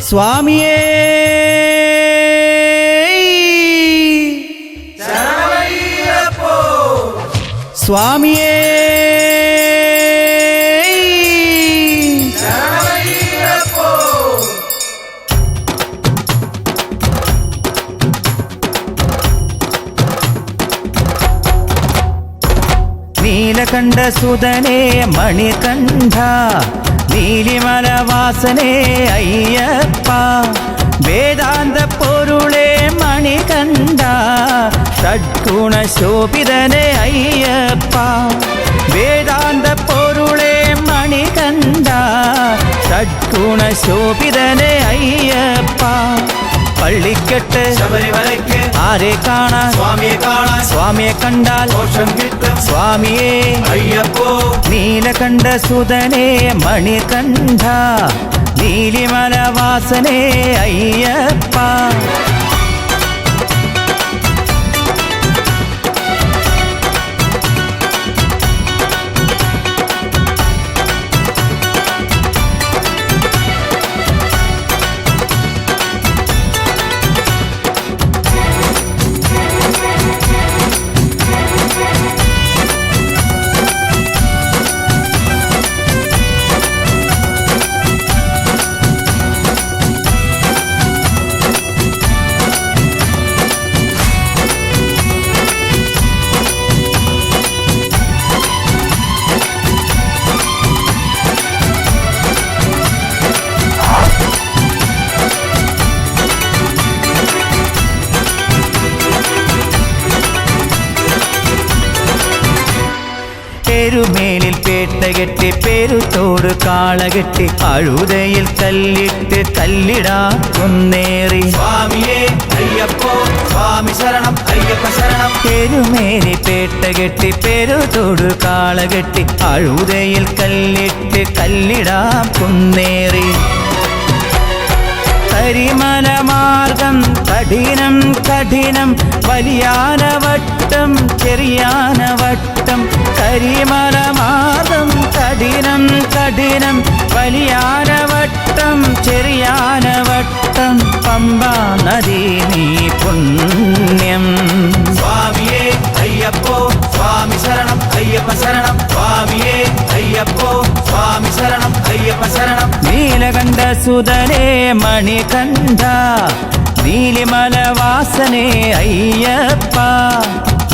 സ്വാമിയേ ശരണമയ്യപ്പോ സ്വാമിയേ ശരണമയ്യപ്പോ നീലകണ്ഠ സുതനേ മണികണ്ഠ നീലിമലവാസനേ അയ്യപ്പ വേദാന്ത പൊരുളേ മണികണ്ഠ ഷഡ്ഗുണ ശോഭിതനേ അയ്യപ്പ വേദാന്ത പൊരുളേ മണികണ്ഠ ഷഡ്ഗുണ ശോഭിതനേ അയ്യപ്പ പള്ളിക്കെട്ട് ശബരിമലയ്ക്ക് ആരെ കാണാൻ സ്വാമിയെ കാണാൻ സ്വാമിയെ കണ്ടാൽ മോക്ഷം കിട്ടും സ്വാമിയേ അയ്യപ്പോ നീലകണ്ഠ സുതനേ മണികണ്ഠ നീലിമലവാസനേ അയ്യപ്പ പെരുമേലിൽ പേട്ടകെട്ടി പെരുത്തോട് കാളകെട്ടി അഴുതയിൽ കല്ലിട്ട് കല്ലിടാ കുന്നേറി സ്വാമിയേ അയ്യപ്പോ സ്വാമി ശരണം അയ്യപ്പ ശരണം പെരുമേലി പേട്ടകെട്ടി പെരുത്തോട് കാളകെട്ടി അഴുതയിൽ കല്ലിട്ട് കല്ലിടാ കുന്നേറി കരിമല മാർഗം കഠിനം കഠിനം വലിയാനവട്ടം ചെറിയാനവട്ടം കരിമല മാർഗം കഠിനം കഠിനം വലിയാനവട്ടം ചെറിയാനവട്ടം പമ്പാ നദീ നീ പുണ്യം സ്വാമിയേ അയ്യപ്പോ സ്വാമി ശരണം അയ്യപ്പ ശരണം സ്വാമിയേ അയ്യപ്പോ സ്വാമി ശരണം അയ്യപ്പ ശരണം നീലകണ്ഠ സുതനേ മണികണ്ഠ നീലിമലവാസനേ അയ്യപ്പ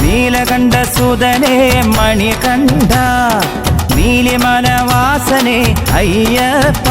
നീലകണ്ഠ സുതനേ മണികണ്ഠ നീലിമലവാസനേ അയ്യപ്പ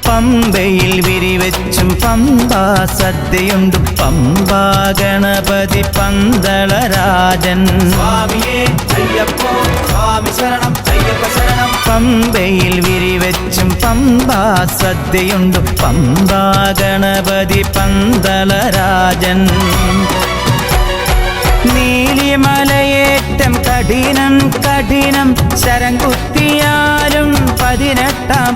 പമ്പയിൽ വിരിവെച്ചും പമ്പാ സദ്യയുണ്ടു പമ്പാ ഗണപതി പന്തളരാജൻ സ്വാമിയേ അയ്യപ്പോ സ്വാമി ശരണം അയ്യപ്പ ശരണം പമ്പയിൽ വിരിവെച്ചും പമ്പാ സദ്യയുണ്ടു പമ്പാ ഗണപതി പന്തളരാജൻ നീലിമലയേറ്റം കഠിനം കഠിനം ശരം കുത്തിയാലും 18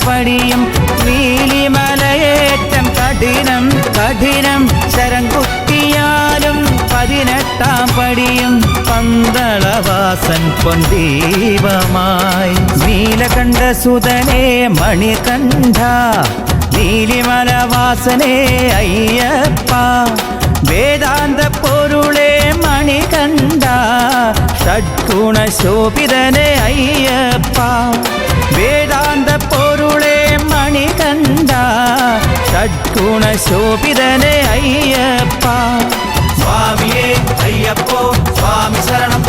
പടിയും നീലിമലയേറ്റം കഠിനം കഠിനം ശരം കുത്തിയാലും 18 പടിയും പന്തളവാസൻ പൊന്തീപമായി നീലകണ്ഠ സുതനേ മണികണ്ഠ നീലിമലവാസനേ അയ്യപ്പ വേദാന്ത പൊരുളേ മണികണ്ഠ ഷഡ്ഗുണ ശോഭിതനേ അയ്യപ്പ വേദാന്ത പൊരുളേ മണികണ്ഠ ഷഡ്ഗുണ ശോഭിതനേ അയ്യപ്പ സ്വാമിയേ അയ്യപ്പോ സ്വാമി ശരണം